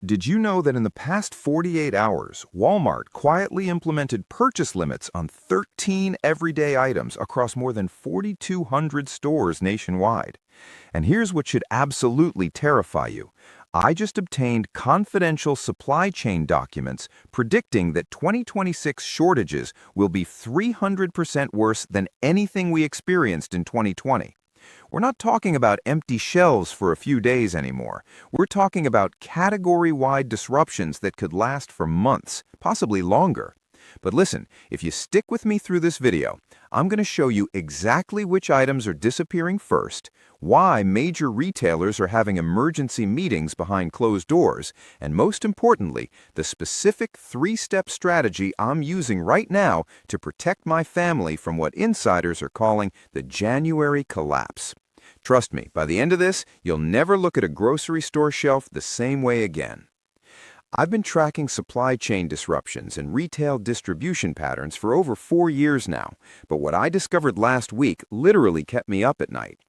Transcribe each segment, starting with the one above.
Did you know that in the past 48 hours, Walmart quietly implemented purchase limits on 13 everyday items across more than 4,200 stores nationwide? And here's what should absolutely terrify you. I just obtained confidential supply chain documents predicting that 2026 shortages will be 300% worse than anything we experienced in 2020. We're not talking about empty shelves for a few days anymore. We're talking about category-wide disruptions that could last for months, possibly longer. But listen, if you stick with me through this video, I'm going to show you exactly which items are disappearing first, why major retailers are having emergency meetings behind closed doors, and most importantly, the specific three-step strategy I'm using right now to protect my family from what insiders are calling the January collapse. Trust me, by the end of this, you'll never look at a grocery store shelf the same way again. I've been tracking supply chain disruptions and retail distribution patterns for over 4 years now, but what I discovered last week literally kept me up at night.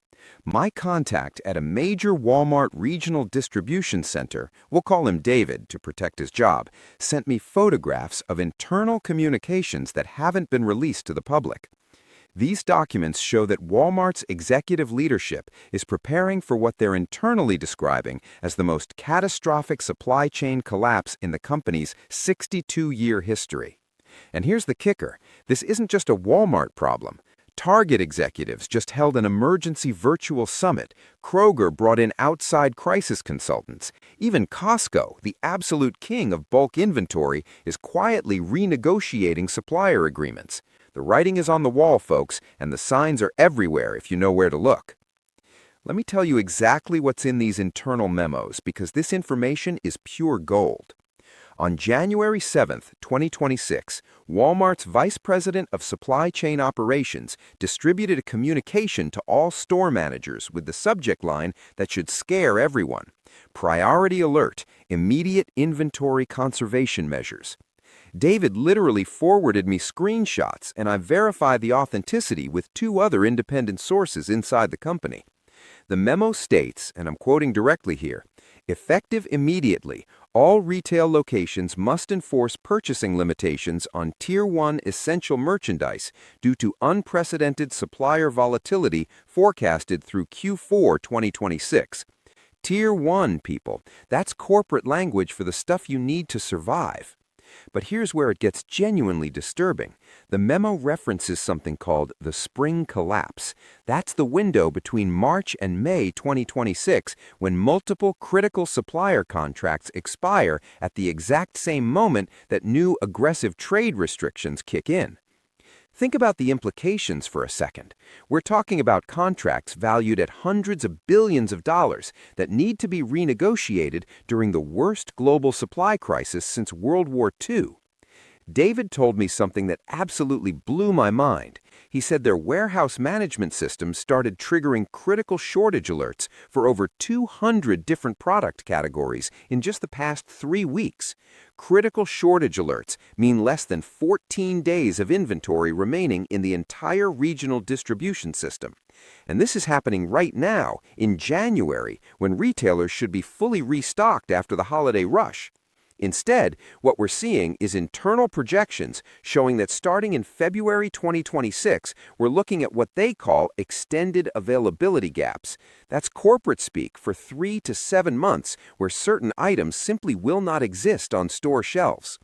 My contact at a major Walmart regional distribution center, we'll call him David to protect his job, sent me photographs of internal communications that haven't been released to the public. These documents show that Walmart's executive leadership is preparing for what they're internally describing as the most catastrophic supply chain collapse in the company's 62-year history. And here's the kicker. This isn't just a Walmart problem. Target executives just held an emergency virtual summit. Kroger brought in outside crisis consultants. Even Costco, the absolute king of bulk inventory, is quietly renegotiating supplier agreements. The writing is on the wall, folks, and the signs are everywhere if you know where to look. Let me tell you exactly what's in these internal memos, because this information is pure gold. On January 7, 2026, Walmart's Vice President of Supply Chain Operations distributed a communication to all store managers with the subject line that should scare everyone. Priority alert, immediate inventory conservation measures. David literally forwarded me screenshots, and I verified the authenticity with 2 other independent sources inside the company. The memo states, and I'm quoting directly here, "Effective immediately, all retail locations must enforce purchasing limitations on Tier 1 essential merchandise due to unprecedented supplier volatility forecasted through Q4 2026. Tier 1, people, that's corporate language for the stuff you need to survive. But here's where it gets genuinely disturbing. The memo references something called the spring collapse. That's the window between March and May 2026 when multiple critical supplier contracts expire at the exact same moment that new aggressive trade restrictions kick in. Think about the implications for a second. We're talking about contracts valued at hundreds of billions of dollars that need to be renegotiated during the worst global supply crisis since World War II. David told me something that absolutely blew my mind. He said their warehouse management system started triggering critical shortage alerts for over 200 different product categories in just the past 3 weeks. Critical shortage alerts mean less than 14 days of inventory remaining in the entire regional distribution system. And this is happening right now, in January, when retailers should be fully restocked after the holiday rush. Instead, what we're seeing is internal projections showing that starting in February 2026, we're looking at what they call extended availability gaps. That's corporate speak for 3 to 7 months where certain items simply will not exist on store shelves.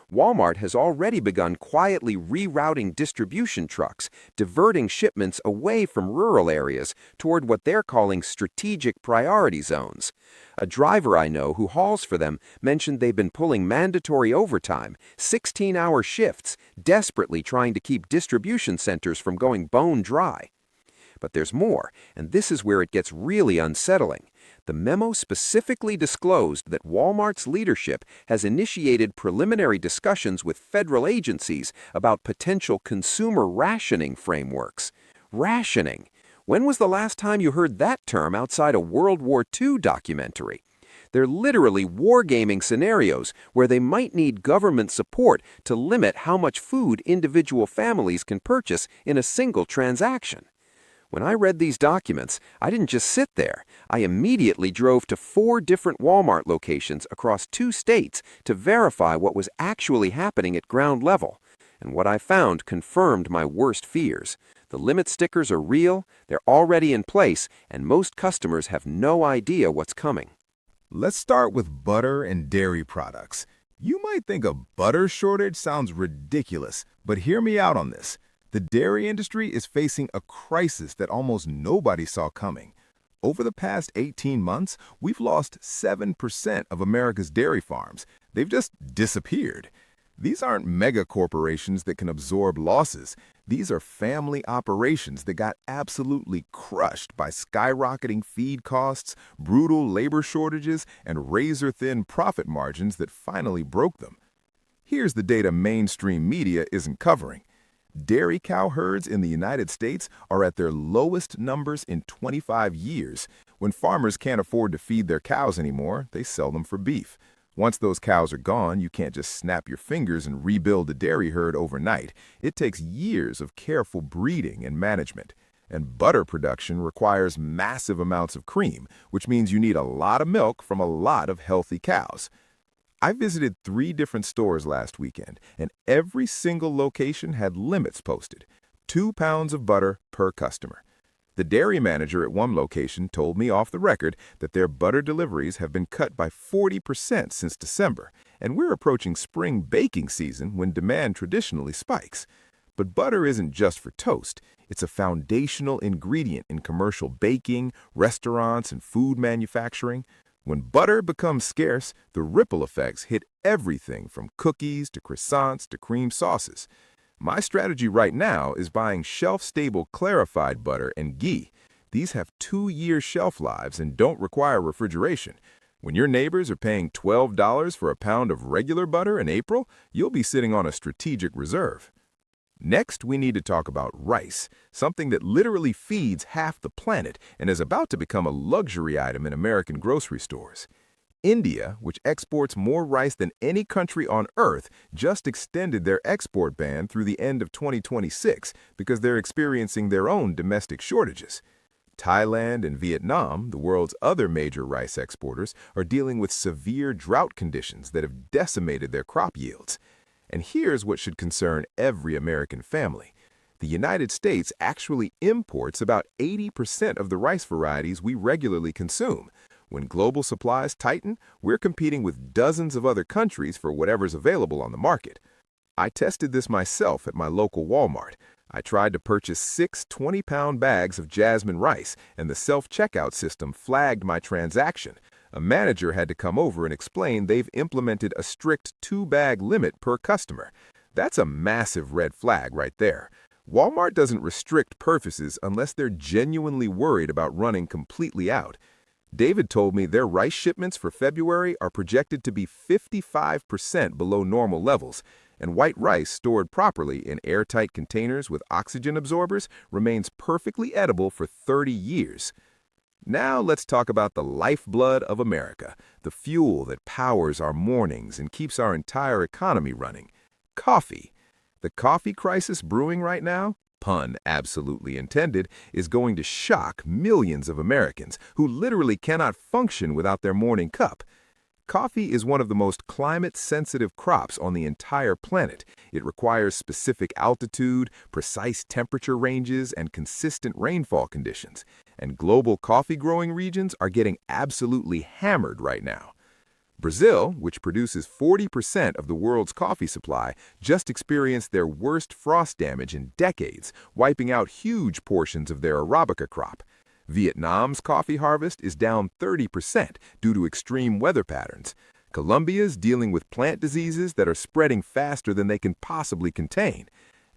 Walmart has already begun quietly rerouting distribution trucks, diverting shipments away from rural areas toward what they're calling strategic priority zones. A driver I know who hauls for them mentioned they've been pulling mandatory overtime, 16-hour shifts, desperately trying to keep distribution centers from going bone dry. But there's more, and this is where it gets really unsettling. The memo specifically disclosed that Walmart's leadership has initiated preliminary discussions with federal agencies about potential consumer rationing frameworks. Rationing. When was the last time you heard that term outside a World War II documentary? They're literally wargaming scenarios where they might need government support to limit how much food individual families can purchase in a single transaction. When I read these documents, I didn't just sit there. I immediately drove to 4 different Walmart locations across 2 states to verify what was actually happening at ground level. And what I found confirmed my worst fears. The limit stickers are real, they're already in place, and most customers have no idea what's coming. Let's start with butter and dairy products. You might think a butter shortage sounds ridiculous, but hear me out on this. The dairy industry is facing a crisis that almost nobody saw coming. Over the past 18 months, we've lost 7% of America's dairy farms. They've just disappeared. These aren't mega corporations that can absorb losses. These are family operations that got absolutely crushed by skyrocketing feed costs, brutal labor shortages, and razor-thin profit margins that finally broke them. Here's the data mainstream media isn't covering. Dairy cow herds in the United States are at their lowest numbers in 25 years. When farmers can't afford to feed their cows anymore, they sell them for beef. Once those cows are gone, you can't just snap your fingers and rebuild a dairy herd overnight. It takes years of careful breeding and management. And butter production requires massive amounts of cream, which means you need a lot of milk from a lot of healthy cows. I visited 3 different stores last weekend, and every single location had limits posted. 2 pounds of butter per customer. The dairy manager at one location told me off the record that their butter deliveries have been cut by 40% since December, and we're approaching spring baking season when demand traditionally spikes. But butter isn't just for toast. It's a foundational ingredient in commercial baking, restaurants, and food manufacturing. When butter becomes scarce, the ripple effects hit everything from cookies to croissants to cream sauces. My strategy right now is buying shelf-stable clarified butter and ghee. These have 2-year shelf lives and don't require refrigeration. When your neighbors are paying $12 for a pound of regular butter in April, you'll be sitting on a strategic reserve. Next, we need to talk about rice, something that literally feeds half the planet and is about to become a luxury item in American grocery stores. India, which exports more rice than any country on Earth, just extended their export ban through the end of 2026 because they're experiencing their own domestic shortages. Thailand and Vietnam, the world's other major rice exporters, are dealing with severe drought conditions that have decimated their crop yields. And here's what should concern every American family. The United States actually imports about 80% of the rice varieties we regularly consume. When global supplies tighten, we're competing with dozens of other countries for whatever's available on the market. I tested this myself at my local Walmart. I tried to purchase 6 20-pound bags of jasmine rice, and the self-checkout system flagged my transaction. A manager had to come over and explain they've implemented a strict 2-bag limit per customer. That's a massive red flag right there. Walmart doesn't restrict purchases unless they're genuinely worried about running completely out. David told me their rice shipments for February are projected to be 55% below normal levels, and white rice stored properly in airtight containers with oxygen absorbers remains perfectly edible for 30 years. Now let's talk about the lifeblood of America, the fuel that powers our mornings and keeps our entire economy running. Coffee. The coffee crisis brewing right now, pun absolutely intended, is going to shock millions of Americans who literally cannot function without their morning cup. Coffee is one of the most climate-sensitive crops on the entire planet. It requires specific altitude, precise temperature ranges, and consistent rainfall conditions. And global coffee-growing regions are getting absolutely hammered right now. Brazil, which produces 40% of the world's coffee supply, just experienced their worst frost damage in decades, wiping out huge portions of their Arabica crop. Vietnam's coffee harvest is down 30% due to extreme weather patterns. Colombia's dealing with plant diseases that are spreading faster than they can possibly contain.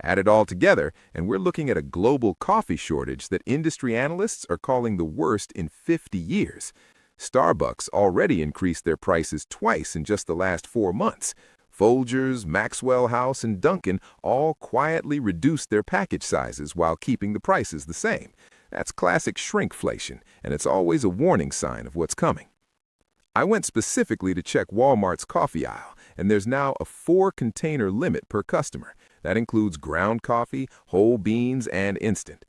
Add it all together, and we're looking at a global coffee shortage that industry analysts are calling the worst in 50 years. Starbucks already increased their prices twice in just the last 4 months. Folgers, Maxwell House, and Dunkin' all quietly reduced their package sizes while keeping the prices the same. That's classic shrinkflation, and it's always a warning sign of what's coming. I went specifically to check Walmart's coffee aisle, and there's now a 4-container limit per customer. That includes ground coffee, whole beans, and instant.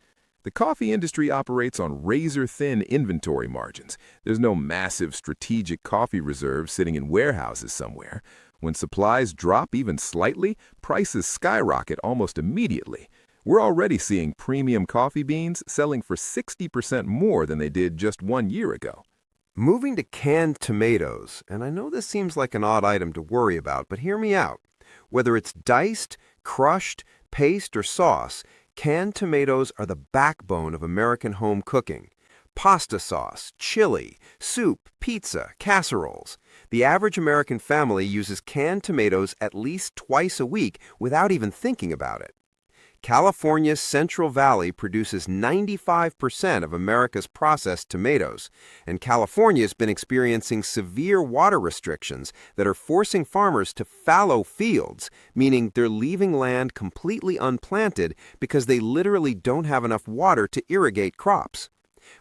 The coffee industry operates on razor-thin inventory margins. There's no massive strategic coffee reserve sitting in warehouses somewhere. When supplies drop even slightly, prices skyrocket almost immediately. We're already seeing premium coffee beans selling for 60% more than they did just 1 year ago. Moving to canned tomatoes, and I know this seems like an odd item to worry about, but hear me out. Whether it's diced, crushed, paste, or sauce, canned tomatoes are the backbone of American home cooking. Pasta sauce, chili, soup, pizza, casseroles. The average American family uses canned tomatoes at least twice a week without even thinking about it. California's Central Valley produces 95% of America's processed tomatoes, and California has been experiencing severe water restrictions that are forcing farmers to fallow fields, meaning they're leaving land completely unplanted because they literally don't have enough water to irrigate crops.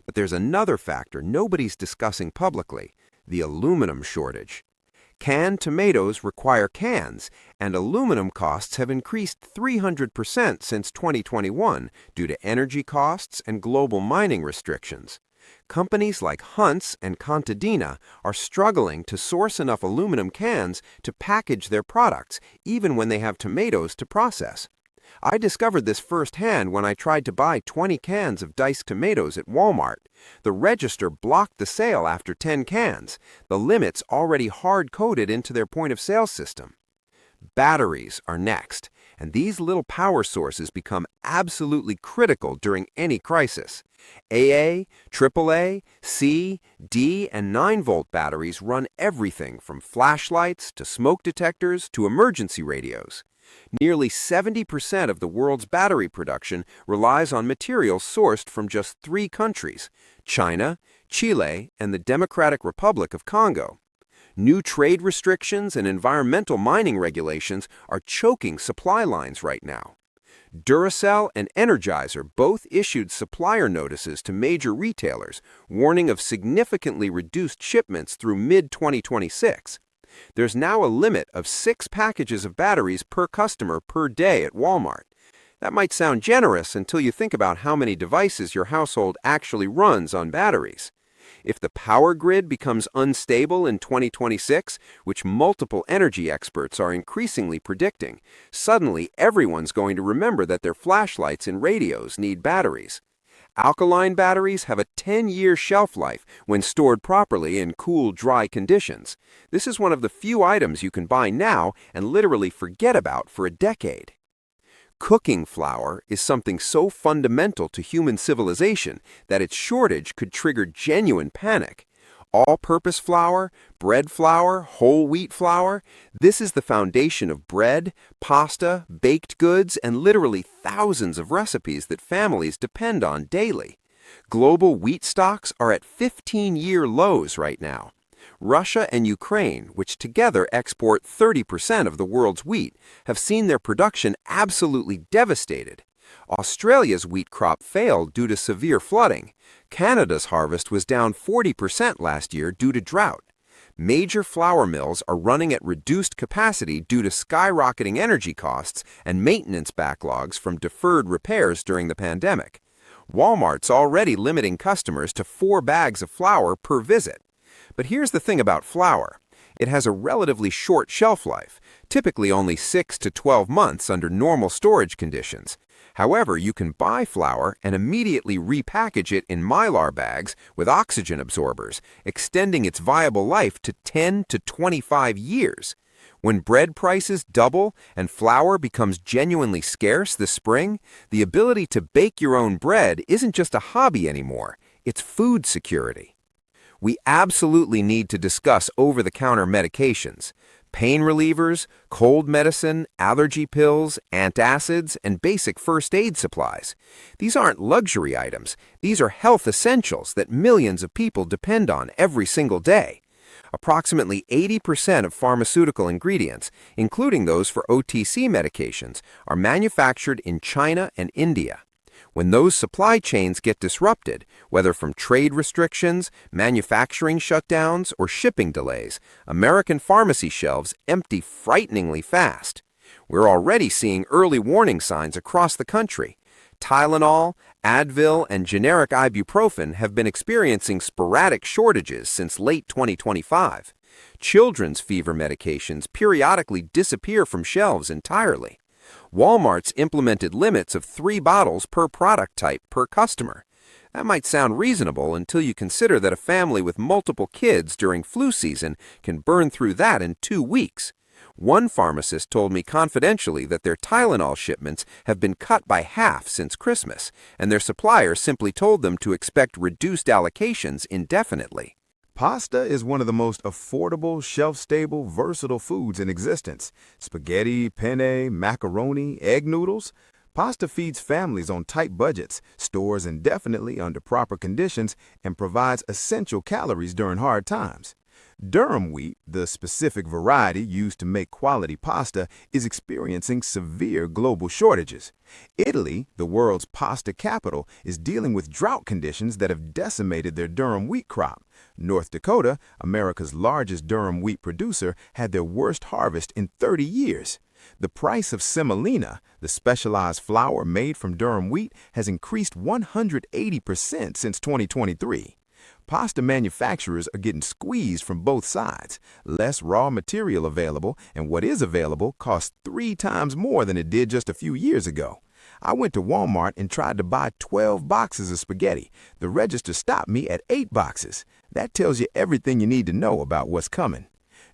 But there's another factor nobody's discussing publicly: the aluminum shortage. Canned tomatoes require cans, and aluminum costs have increased 300% since 2021 due to energy costs and global mining restrictions. Companies like Hunt's and Contadina are struggling to source enough aluminum cans to package their products, even when they have tomatoes to process. I discovered this firsthand when I tried to buy 20 cans of diced tomatoes at Walmart. The register blocked the sale after 10 cans, the limits already hard-coded into their point-of-sale system. Batteries are next, and these little power sources become absolutely critical during any crisis. AA, AAA, C, D, and 9-volt batteries run everything from flashlights to smoke detectors to emergency radios. Nearly 70% of the world's battery production relies on materials sourced from just 3 countries: China, Chile, and the Democratic Republic of Congo. New trade restrictions and environmental mining regulations are choking supply lines right now. Duracell and Energizer both issued supplier notices to major retailers, warning of significantly reduced shipments through mid-2026. There's now a limit of 6 packages of batteries per customer per day at Walmart. That might sound generous until you think about how many devices your household actually runs on batteries. If the power grid becomes unstable in 2026, which multiple energy experts are increasingly predicting, suddenly everyone's going to remember that their flashlights and radios need batteries. Alkaline batteries have a 10-year shelf life when stored properly in cool, dry conditions. This is one of the few items you can buy now and literally forget about for a decade. Cooking flour is something so fundamental to human civilization that its shortage could trigger genuine panic. All-purpose flour, bread flour, whole wheat flour, this is the foundation of bread, pasta, baked goods, and literally thousands of recipes that families depend on daily. Global wheat stocks are at 15-year lows right now. Russia and Ukraine, which together export 30% of the world's wheat, have seen their production absolutely devastated. Australia's wheat crop failed due to severe flooding. Canada's harvest was down 40% last year due to drought. Major flour mills are running at reduced capacity due to skyrocketing energy costs and maintenance backlogs from deferred repairs during the pandemic. Walmart's already limiting customers to 4 bags of flour per visit. But here's the thing about flour. It has a relatively short shelf life, typically only 6 to 12 months under normal storage conditions. However, you can buy flour and immediately repackage it in Mylar bags with oxygen absorbers, extending its viable life to 10 to 25 years. When bread prices double and flour becomes genuinely scarce this spring, the ability to bake your own bread isn't just a hobby anymore, it's food security. We absolutely need to discuss over-the-counter medications. Pain relievers, cold medicine, allergy pills, antacids, and basic first aid supplies. These aren't luxury items. These are health essentials that millions of people depend on every single day. Approximately 80% of pharmaceutical ingredients, including those for OTC medications, are manufactured in China and India. When those supply chains get disrupted, whether from trade restrictions, manufacturing shutdowns, or shipping delays, American pharmacy shelves empty frighteningly fast. We're already seeing early warning signs across the country. Tylenol, Advil, and generic ibuprofen have been experiencing sporadic shortages since late 2025. Children's fever medications periodically disappear from shelves entirely. Walmart's implemented limits of 3 bottles per product type per customer. That might sound reasonable until you consider that a family with multiple kids during flu season can burn through that in 2 weeks. One pharmacist told me confidentially that their Tylenol shipments have been cut by half since Christmas, and their supplier simply told them to expect reduced allocations indefinitely. Pasta is one of the most affordable, shelf-stable, versatile foods in existence. Spaghetti, penne, macaroni, egg noodles. Pasta feeds families on tight budgets, stores indefinitely under proper conditions, and provides essential calories during hard times. Durum wheat, the specific variety used to make quality pasta, is experiencing severe global shortages. Italy, the world's pasta capital, is dealing with drought conditions that have decimated their durum wheat crop. North Dakota, America's largest durum wheat producer, had their worst harvest in 30 years. The price of semolina, the specialized flour made from durum wheat, has increased 180% since 2023. Pasta manufacturers are getting squeezed from both sides. Less raw material available, and what is available costs 3 times more than it did just a few years ago. I went to Walmart and tried to buy 12 boxes of spaghetti. The register stopped me at 8 boxes. That tells you everything you need to know about what's coming.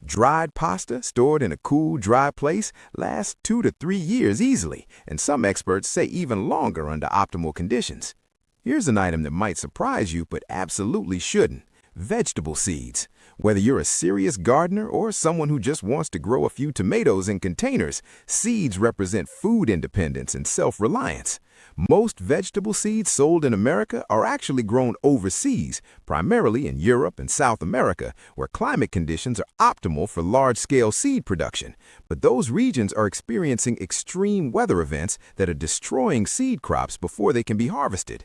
Dried pasta stored in a cool, dry place lasts 2 to 3 years easily, and some experts say even longer under optimal conditions. Here's an item that might surprise you but absolutely shouldn't. Vegetable seeds. Whether you're a serious gardener or someone who just wants to grow a few tomatoes in containers, seeds represent food independence and self-reliance. Most vegetable seeds sold in America are actually grown overseas, primarily in Europe and South America, where climate conditions are optimal for large-scale seed production. But those regions are experiencing extreme weather events that are destroying seed crops before they can be harvested.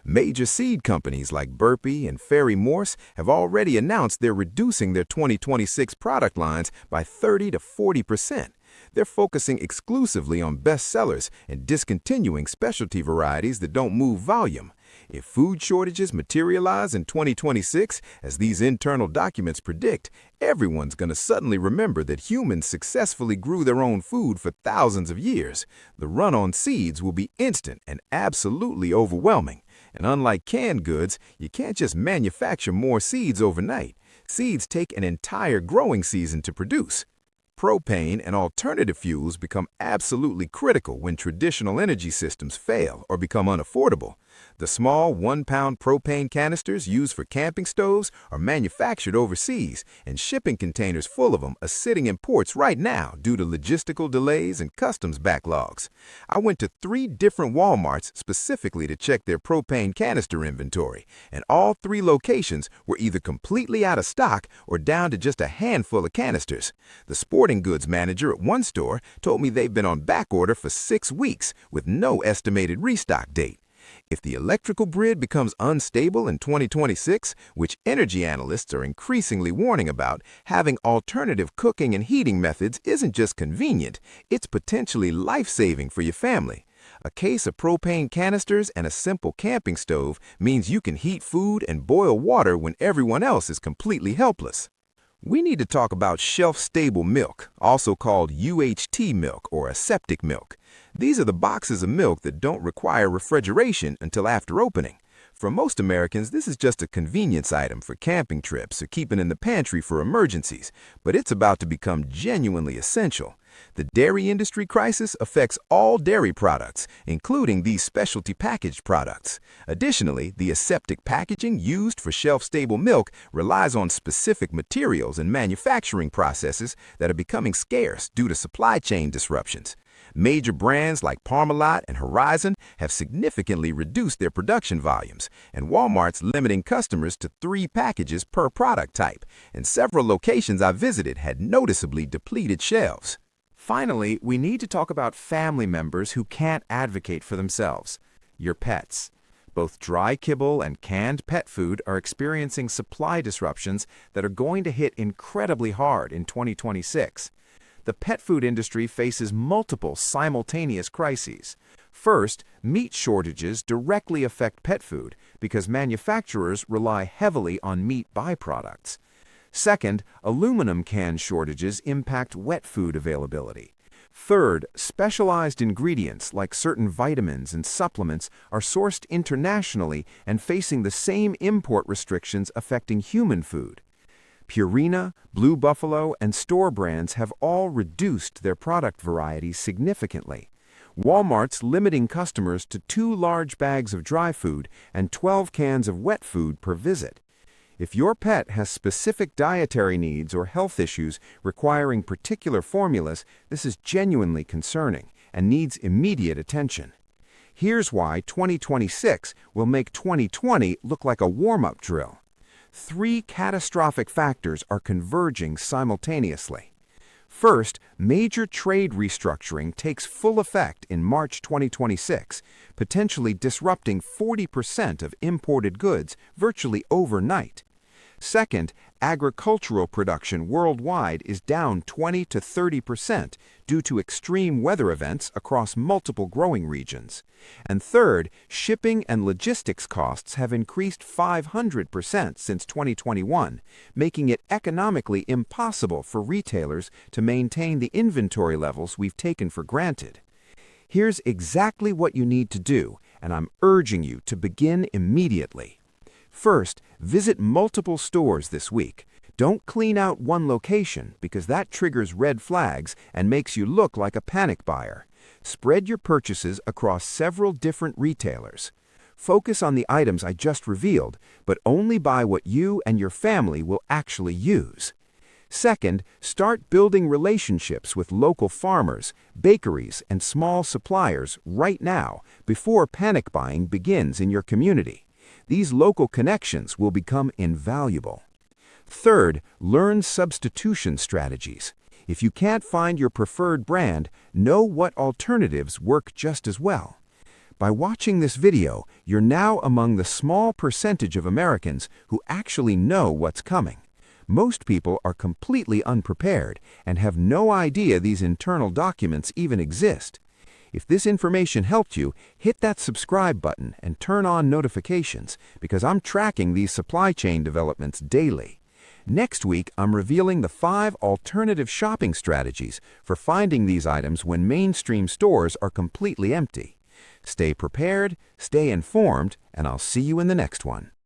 Major seed companies like Burpee and Ferry Morse have already announced they're reducing their 2026 product lines by 30 to 40%. They're focusing exclusively on bestsellers and discontinuing specialty varieties that don't move volume. If food shortages materialize in 2026, as these internal documents predict, everyone's going to suddenly remember that humans successfully grew their own food for thousands of years. The run on seeds will be instant and absolutely overwhelming. And unlike canned goods, you can't just manufacture more seeds overnight. Seeds take an entire growing season to produce. Propane and alternative fuels become absolutely critical when traditional energy systems fail or become unaffordable. The small 1-pound propane canisters used for camping stoves are manufactured overseas, and shipping containers full of them are sitting in ports right now due to logistical delays and customs backlogs. I went to 3 different Walmarts specifically to check their propane canister inventory, and all 3 locations were either completely out of stock or down to just a handful of canisters. The sporting goods manager at one store told me they've been on back order for 6 weeks with no estimated restock date. If the electrical grid becomes unstable in 2026, which energy analysts are increasingly warning about, having alternative cooking and heating methods isn't just convenient, it's potentially life-saving for your family. A case of propane canisters and a simple camping stove means you can heat food and boil water when everyone else is completely helpless. We need to talk about shelf-stable milk, also called UHT milk or aseptic milk. These are the boxes of milk that don't require refrigeration until after opening. For most Americans, this is just a convenience item for camping trips or keeping in the pantry for emergencies, but it's about to become genuinely essential. The dairy industry crisis affects all dairy products, including these specialty packaged products. Additionally, the aseptic packaging used for shelf-stable milk relies on specific materials and manufacturing processes that are becoming scarce due to supply chain disruptions. Major brands like Parmalat and Horizon have significantly reduced their production volumes, and Walmart's limiting customers to 3 packages per product type, and several locations I visited had noticeably depleted shelves. Finally, we need to talk about family members who can't advocate for themselves. Your pets. Both dry kibble and canned pet food are experiencing supply disruptions that are going to hit incredibly hard in 2026. The pet food industry faces multiple simultaneous crises. First, meat shortages directly affect pet food because manufacturers rely heavily on meat byproducts. Second, aluminum can shortages impact wet food availability. Third, specialized ingredients like certain vitamins and supplements are sourced internationally and facing the same import restrictions affecting human food. Purina, Blue Buffalo, and store brands have all reduced their product variety significantly. Walmart's limiting customers to 2 large bags of dry food and 12 cans of wet food per visit. If your pet has specific dietary needs or health issues requiring particular formulas, this is genuinely concerning and needs immediate attention. Here's why 2026 will make 2020 look like a warm-up drill. 3 catastrophic factors are converging simultaneously. First, major trade restructuring takes full effect in March 2026, potentially disrupting 40% of imported goods virtually overnight. Second, agricultural production worldwide is down 20 to 30% due to extreme weather events across multiple growing regions. And third, shipping and logistics costs have increased 500% since 2021, making it economically impossible for retailers to maintain the inventory levels we've taken for granted. Here's exactly what you need to do, and I'm urging you to begin immediately. First, visit multiple stores this week. Don't clean out one location because that triggers red flags and makes you look like a panic buyer. Spread your purchases across several different retailers. Focus on the items I just revealed, but only buy what you and your family will actually use. Second, start building relationships with local farmers, bakeries, and small suppliers right now before panic buying begins in your community. These local connections will become invaluable. Third, learn substitution strategies. If you can't find your preferred brand, know what alternatives work just as well. By watching this video, you're now among the small percentage of Americans who actually know what's coming. Most people are completely unprepared and have no idea these internal documents even exist. If this information helped you, hit that subscribe button and turn on notifications because I'm tracking these supply chain developments daily. Next week, I'm revealing the 5 alternative shopping strategies for finding these items when mainstream stores are completely empty. Stay prepared, stay informed, and I'll see you in the next one.